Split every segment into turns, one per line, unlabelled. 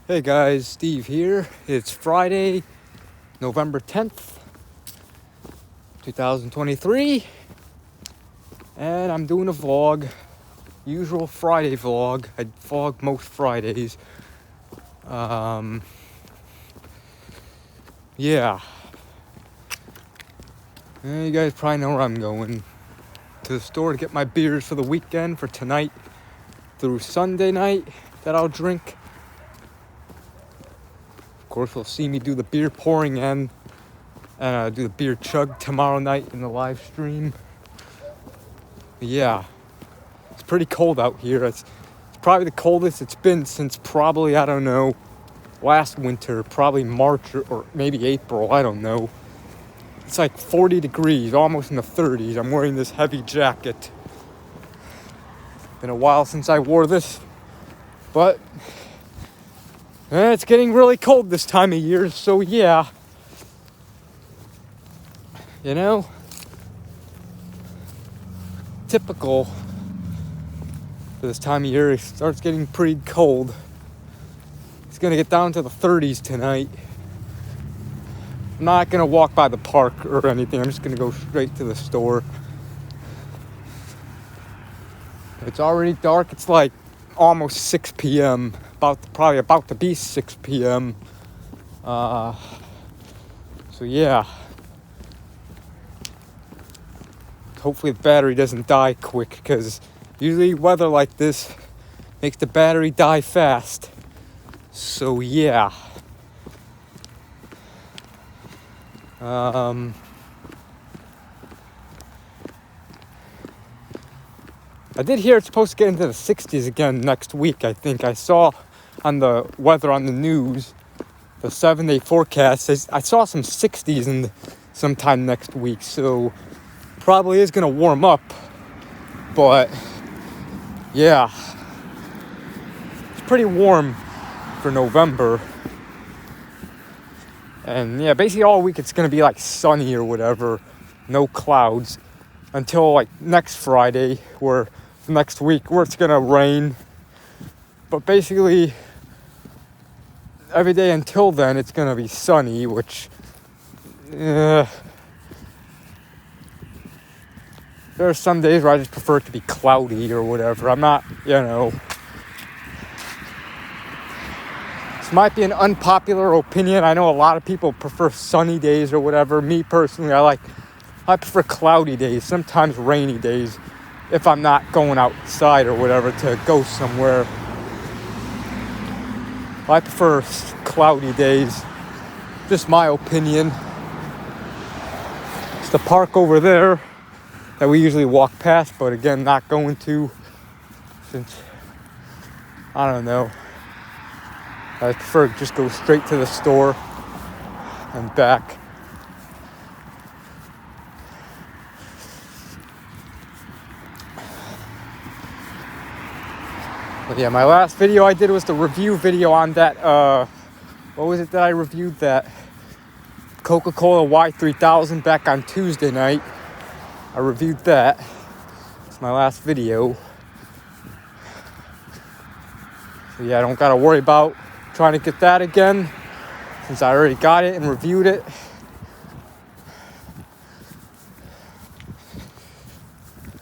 Hey guys, Steve here. It's Friday, November 10th, 2023, and I'm doing a vlog. Usual Friday vlog. I vlog most Fridays. Yeah. You guys probably know where I'm going. To the store to get my beers for the weekend for tonight through Sunday night that I'll drink. Of course, you'll see me do the beer pouring and do the beer chug tomorrow night in the live stream. Yeah, it's pretty cold out here. It's probably the coldest it's been since probably, I don't know, last winter, probably March or maybe April, I don't know. It's like 40 degrees, almost in the 30s. I'm wearing this heavy jacket. Been a while since I wore this, but it's getting really cold this time of year, so yeah. You know, typical for this time of year. It starts getting pretty cold. It's gonna get down to the 30s tonight. I'm not gonna walk by the park or anything. I'm just gonna go straight to the store. It's already dark. It's like almost 6 p.m. Probably about to be 6 p.m. So yeah. Hopefully the battery doesn't die quick, because usually weather like this makes the battery die fast. So yeah. I did hear it's supposed to get into the 60s again next week, I think. I saw on the weather on the news, the 7-day forecast, I saw some 60s sometime next week, so probably is going to warm up. But yeah, it's pretty warm for November. And yeah, basically all week it's going to be like sunny or whatever, no clouds, until like next Friday, next week, where it's going to rain. But basically every day until then it's going to be sunny, which there are some days where I just prefer it to be cloudy or whatever. I'm not, this might be an unpopular opinion. I know a lot of people prefer sunny days or whatever. Me personally, I prefer cloudy days, sometimes rainy days, if I'm not going outside or whatever to go somewhere. I prefer cloudy days. Just my opinion. It's the park over there that we usually walk past, but again, not going to, since, I don't know. I prefer to just go straight to the store and back. But yeah, my last video I did was the review video on that, what was it that I reviewed? That Coca-Cola Y3000 back on Tuesday night. I reviewed that. It's my last video. So yeah, I don't gotta worry about trying to get that again, since I already got it and reviewed it.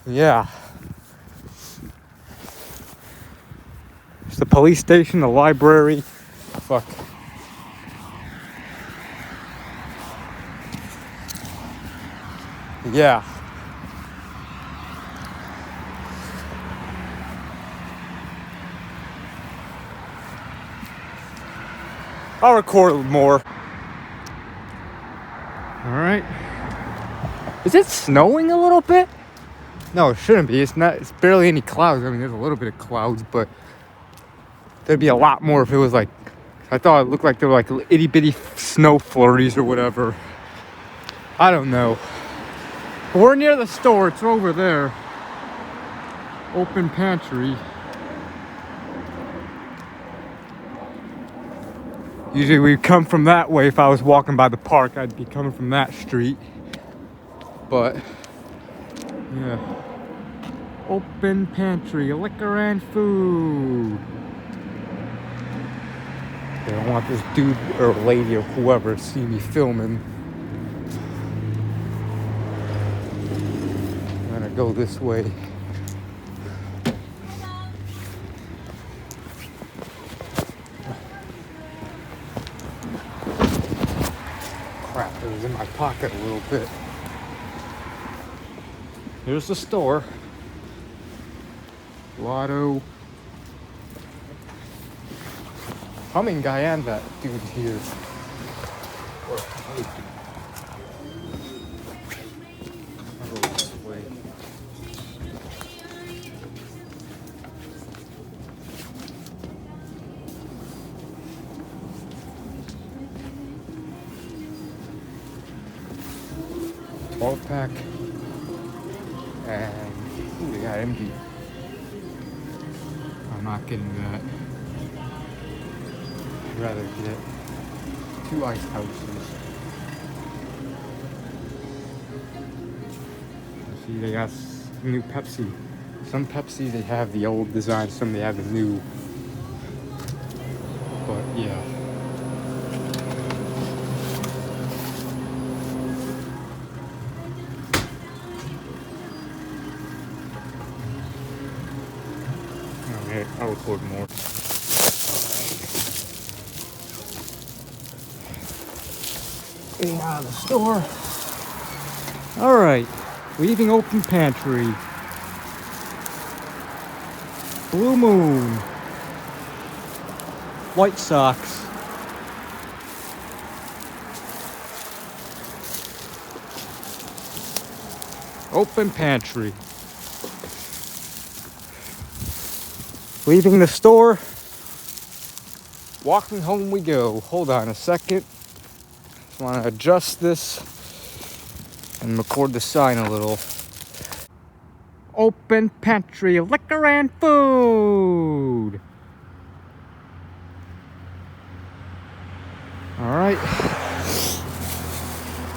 Yeah. It's the police station, the library. Fuck. Yeah. I'll record more. Alright. Is it snowing a little bit? No, it shouldn't be. It's not. It's barely any clouds. I mean, there's a little bit of clouds, but there'd be a lot more if it was like, I thought it looked like there were like itty bitty snow flurries or whatever. I don't know. But we're near the store. It's over there. Open Pantry. Usually we'd come from that way. If I was walking by the park, I'd be coming from that street. But yeah. Open Pantry, liquor and food. They don't want this dude or lady or whoever to see me filming. I'm gonna go this way. Crap, it was in my pocket a little bit. Here's the store. Lotto. Humming guy and that dude here. I'll go this way. Pack and ooh, they got MD. I'm not getting that. I'd rather get 2 ice houses. See, they got new Pepsi. Some Pepsi they have the old design, some they have the new. But yeah. I'll record more. Getting out of the store. Alright, leaving open pantry. Blue Moon. White Sox. Open pantry. Leaving the store, walking home we go. Hold on a second. Just want to adjust this and record the sign a little. Open pantry, liquor and food. All right.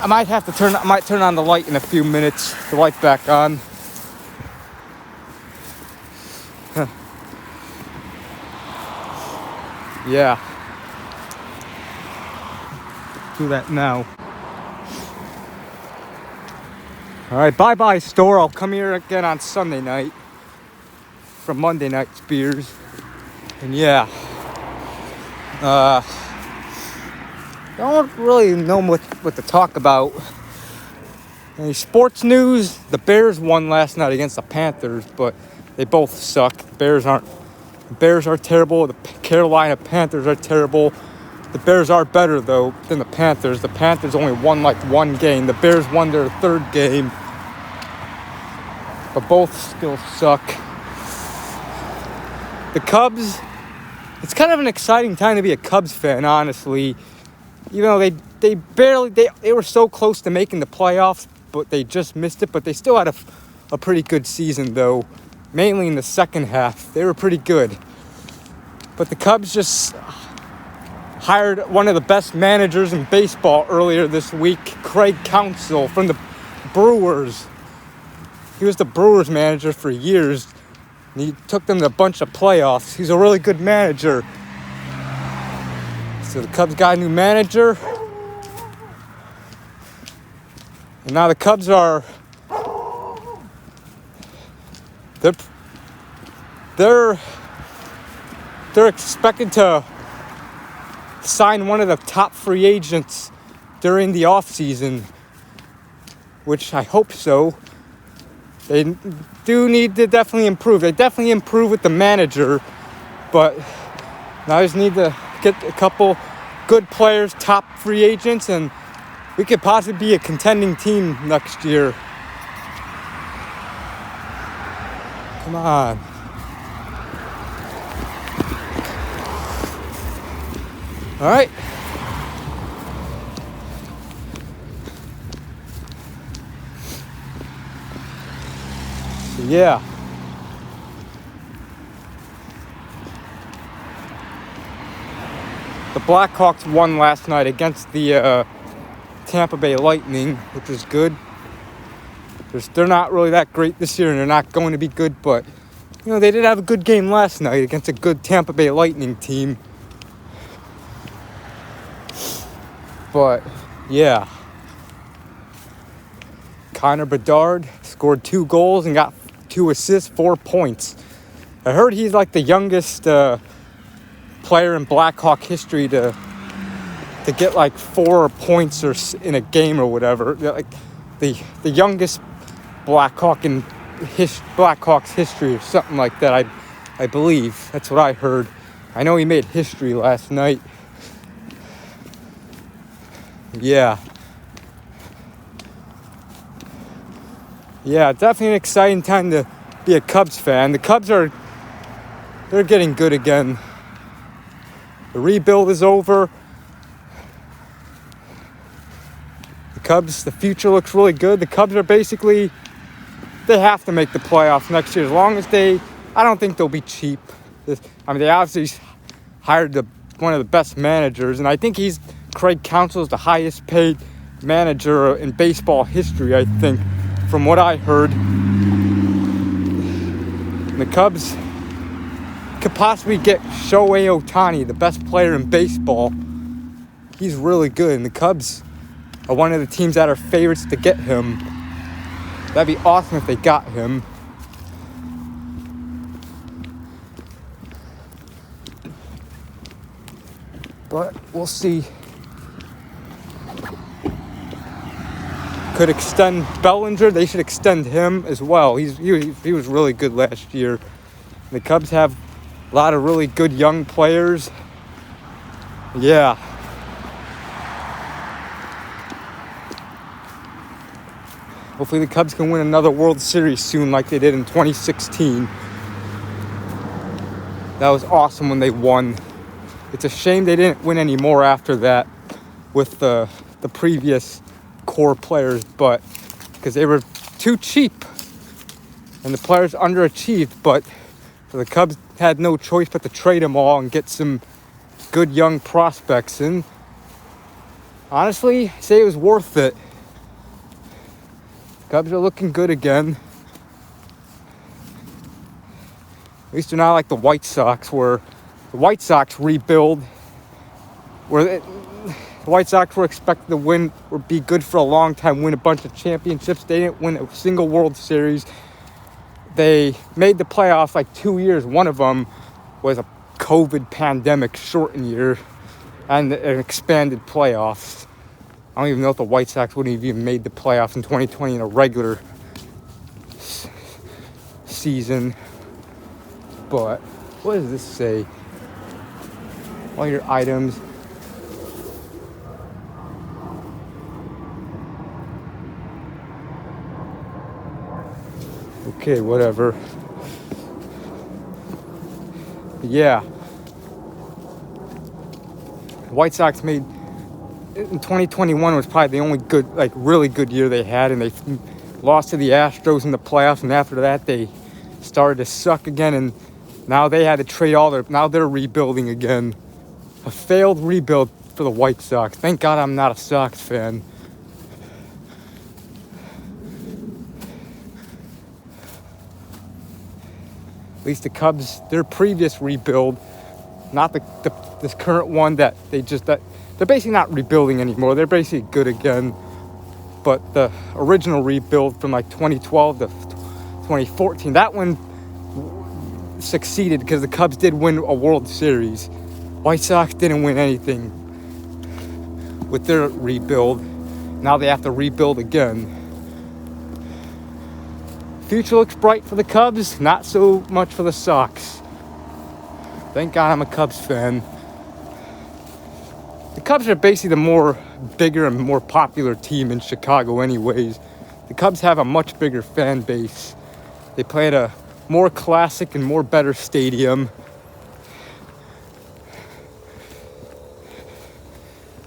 I might turn on the light in a few minutes. The light back on. Yeah. Do that now. Alright, bye-bye store. I'll come here again on Sunday night for Monday night's beers. And yeah. Don't really know what to talk about. Any sports news? The Bears won last night against the Panthers, but they both suck. The Bears are terrible. The Carolina Panthers are terrible. The Bears are better, though, than the Panthers. The Panthers only won like one game. The Bears won their third game. But both still suck. The Cubs, it's kind of an exciting time to be a Cubs fan, honestly. Even though they were so close to making the playoffs, but they just missed it. But they still had a pretty good season, though. Mainly in the second half. They were pretty good. But the Cubs just hired one of the best managers in baseball earlier this week, Craig Counsell from the Brewers. He was the Brewers manager for years. And he took them to a bunch of playoffs. He's a really good manager. So the Cubs got a new manager. And now the Cubs are... They're expected to sign one of the top free agents during the offseason, which I hope so. They do need to definitely improve. They definitely improve with the manager, but now I just need to get a couple good players, top free agents, and we could possibly be a contending team next year. Come on. All right. So, yeah. The Blackhawks won last night against the Tampa Bay Lightning, which was good. They're not really that great this year, and they're not going to be good, but, you know, they did have a good game last night against a good Tampa Bay Lightning team. But yeah, Connor Bedard scored 2 goals and got 2 assists, 4 points. I heard he's like the youngest player in Blackhawk history to get like 4 points or in a game or whatever. Like the youngest Blackhawk in Blackhawks history or something like that. I believe that's what I heard. I know he made history last night. Yeah, definitely an exciting time to be a Cubs fan. The Cubs they're getting good again. The rebuild is over. The future looks really good. The Cubs are basically, they have to make the playoffs next year. As long as I don't think they'll be cheap. They obviously hired one of the best managers, and I think Craig Counsell is the highest paid manager in baseball history, I think, from what I heard. And the Cubs could possibly get Shohei Ohtani, the best player in baseball. He's really good, and the Cubs are one of the teams that are favorites to get him. That'd be awesome if they got him. But we'll see. Could extend Bellinger. They should extend him as well. He was really good last year. The Cubs have a lot of really good young players. Yeah. Hopefully the Cubs can win another World Series soon like they did in 2016. That was awesome when they won. It's a shame they didn't win any more after that with the previous core players, but because they were too cheap and the players underachieved. But the Cubs had no choice but to trade them all and get some good young prospects. And honestly, say it was worth it. Cubs are looking good again. At least they're not like the White Sox, where the White Sox rebuild, where the White Sox were expected to win or be good for a long time, win a bunch of championships. They didn't win a single World Series. They made the playoffs like 2 years. One of them was a COVID pandemic shortened year and an expanded playoffs. I don't even know if the White Sox would have even made the playoffs in 2020 in a regular season. But what does this say? All your items. Okay, whatever. Yeah. The White Sox made in 2021 was probably the only good, like really good year they had, and they lost to the Astros in the playoffs, and after that they started to suck again, and now they had to trade now they're rebuilding again. A failed rebuild for the White Sox. Thank God I'm not a Sox fan. At least the Cubs, their previous rebuild, not this current one that they're basically not rebuilding anymore. They're basically good again. But the original rebuild from like 2012 to 2014, that one succeeded because the Cubs did win a World Series. White Sox didn't win anything with their rebuild. Now they have to rebuild again. Future looks bright for the Cubs, not so much for the Sox. Thank God I'm a Cubs fan. The Cubs are basically the bigger and more popular team in Chicago anyways. The Cubs have a much bigger fan base. They play at a more classic and more better stadium.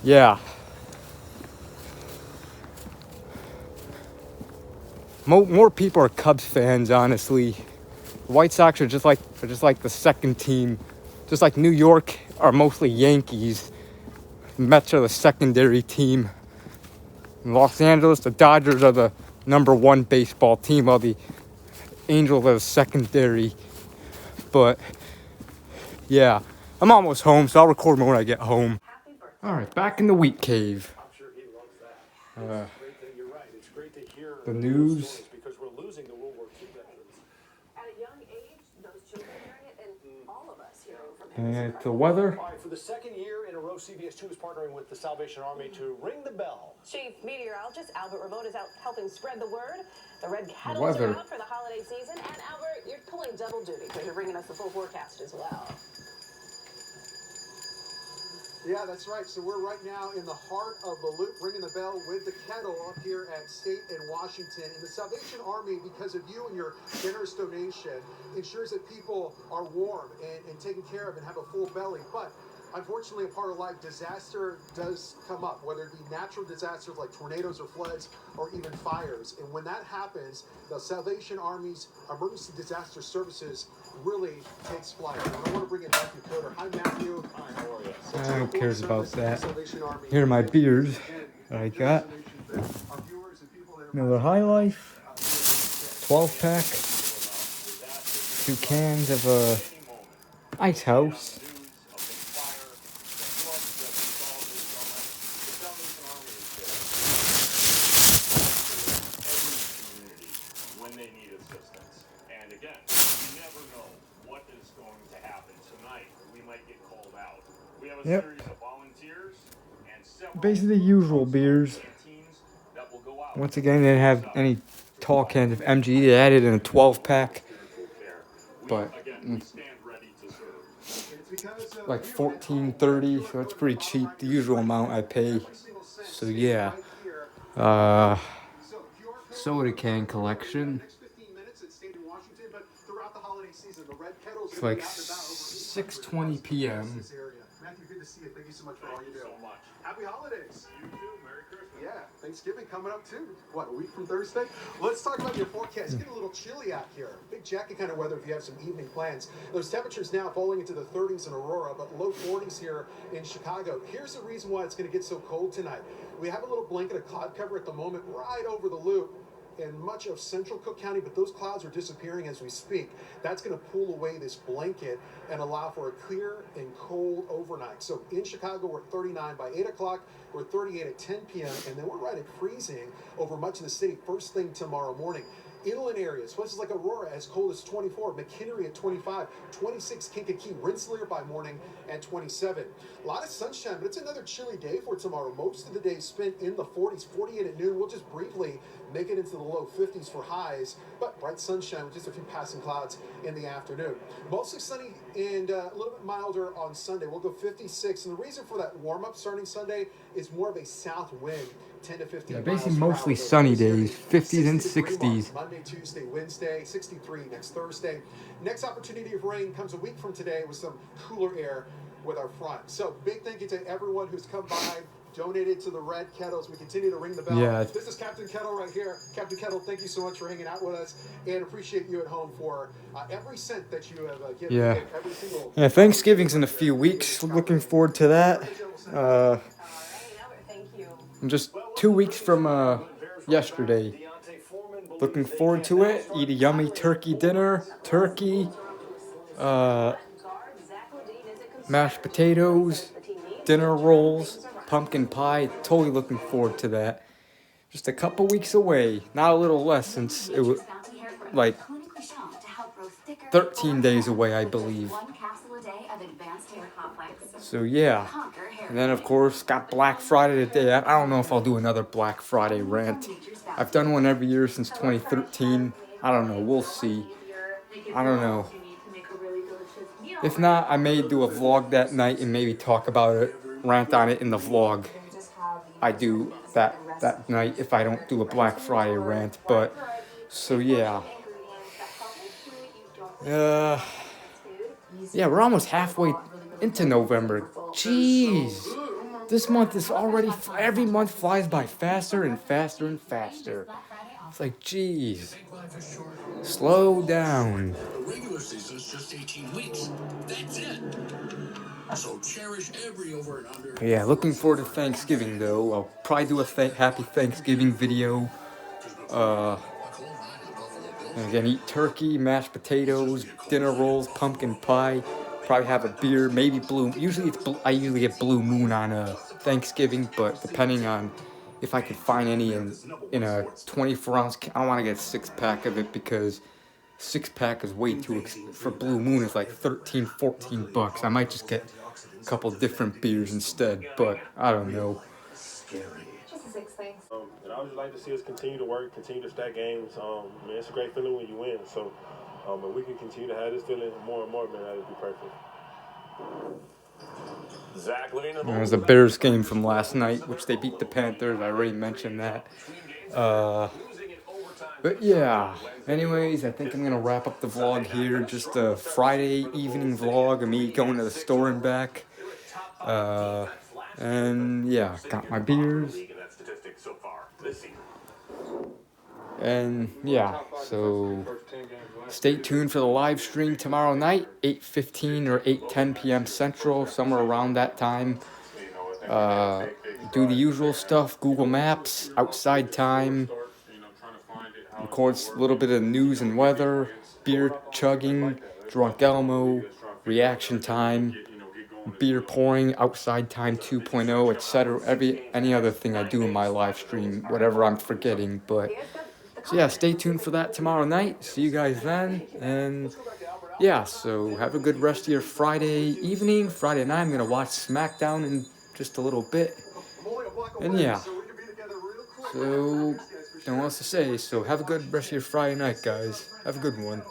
Yeah. More people are Cubs fans, honestly. The White Sox are just like the second team. Just like New York are mostly Yankees. The Mets are the secondary team. In Los Angeles, the Dodgers are the number one baseball team, while the Angels are the secondary. But yeah, I'm almost home, so I'll record more when I get home. All right, back in the wheat cave. uh,
You're right. It's great to hear
the
those
news.
stories because we're losing the World War II veterans.
At a young age, those children hearing it, and all of us hearing from him.
And the weather.
All right, for the second year in a row, CBS 2 is partnering with the Salvation Army to ring the bell.
Chief Meteorologist Albert Ramon is out helping spread the word. The red kettles
Weather.
are out for the holiday season. And Albert, you're pulling double duty because you're bringing us the full forecast as well.
Yeah, that's right. So we're right now in the heart of the loop, ringing the bell with the kettle up here at State and Washington. And the Salvation Army, because of you and your generous donation, ensures that people are warm and taken care of and have a full belly. But unfortunately, a part of life, disaster does come up, whether it be natural disasters like tornadoes or floods or even fires. And when that happens, the Salvation Army's Emergency Disaster Services really takes flight. And I want to bring in Matthew Coder. Hi, Matthew.
Hi, how are you?
Who cares about that? Here are my beers that I got. Miller High Life, 12 pack, 2 cans of Ice House.
When they need assistance. And again, you never know what is going to happen tonight. We might get called out. We have a series of volunteers and several
Basically usual beers.
teams that will go out.
Once again, they didn't have any tall cans of MG. They added in a 12 pack, but
We stand ready to serve.
like $14.30, so it's pretty cheap. The usual amount I pay. So yeah. Soda can collection. It's like 6:20 p.m.
Matthew, good to see you. Thank you so much for all you do.
So much.
Happy holidays.
You too. Merry Christmas.
Yeah, Thanksgiving coming up too. What, a week from Thursday? Let's talk about your forecast. It's getting a little chilly out here. Big jacket kind of weather if you have some evening plans. Those temperatures now falling into the 30s in Aurora, but low 40s here in Chicago. Here's the reason why it's going to get so cold tonight. We have a little blanket of cloud cover at the moment right over the loop in much of central Cook County, but those clouds are disappearing as we speak. That's going to pull away this blanket and allow for a clear and cold overnight. So in Chicago, we're at 39 by 8 o'clock. We're 38 at 10 p.m. And then we're right at freezing over much of the city first thing tomorrow morning. Inland areas, places like Aurora, as cold as 24, McHenry at 25, 26 Kankakee, Rensselaer by morning at 27. A lot of sunshine, but it's another chilly day for tomorrow. Most of the day spent in the 40s, 48 at noon. We'll just briefly make it into the low 50s for highs, but bright sunshine with just a few passing clouds in the afternoon. Mostly sunny and a little bit milder on Sunday. We'll go 56, and the reason for that warm-up starting Sunday is more of a south wind. 10 to 15
Yeah, basically mostly sunny days, 50s and 60s.
Monday, Tuesday, Wednesday, 63 next Thursday. Next opportunity of rain comes a week from today with some cooler air with our front. So big thank you to everyone who's come by, donated to the Red Kettles. We continue to ring the bell.
Yeah.
This is Captain Kettle right here. Captain Kettle, thank you so much for hanging out with us, and appreciate you at home for every cent that you have given.
Yeah.
Every single.
Yeah, Thanksgiving's in a few weeks. Looking forward to that. I'm just 2 weeks from yesterday. Looking forward to it. Eat a yummy turkey dinner. Turkey, mashed potatoes, dinner rolls, pumpkin pie. Totally looking forward to that. Just a couple weeks away. Not a little less, since it was like 13 days away, I believe. So yeah. And then of course got Black Friday today. I don't know if I'll do another Black Friday rant. I've done one every year since 2013. I don't know. We'll see. I don't know. If not, I may do a vlog that night and maybe talk about it, rant on it in the vlog I do that night if I don't do a Black Friday rant. But so yeah. Yeah, we're almost halfway into November. Jeez. This month is already, every month flies by faster and faster and faster. It's like, jeez. Slow down.
The regular season is just 18 weeks. That's it. So cherish every over and under.
Yeah, looking forward to Thanksgiving though. I'll probably do a happy Thanksgiving video. And again, eat turkey, mashed potatoes, dinner rolls, pumpkin pie. Probably have a beer, maybe blue. Usually I usually get Blue Moon on Thanksgiving, but depending on if I could find any in a 24-ounce. I don't want to get a 6-pack of it because 6-pack is way too for Blue Moon. It's like 13, 14 bucks. I might just get a couple different beers instead, but I don't know.
Just the 6 things.
And I would just like to see us continue to work, continue to stack games. Man, it's a great feeling when you win. So, if we can continue to have this feeling more and more, man, that would be perfect.
It was a Bears game from last night, which they beat the Panthers. I already mentioned that. But yeah, anyways, I think I'm going to wrap up the vlog here. Just a Friday evening vlog of me going to the store and back. And yeah, got my beers. And yeah, so stay tuned for the live stream tomorrow night, 8:15 or 8:10 p.m. Central, somewhere around that time. Do the usual stuff, Google Maps, outside time, records a little bit of news and weather, beer chugging, Drunk Elmo, reaction time, beer pouring, outside time 2.0, etc. Any other thing I do in my live stream, whatever I'm forgetting. But so yeah, stay tuned for that tomorrow night. See you guys then. And yeah, so have a good rest of your Friday evening. Friday night, I'm going to watch SmackDown in just a little bit. And yeah, so don't know what else to say. So have a good rest of your Friday night, guys. Have a good one.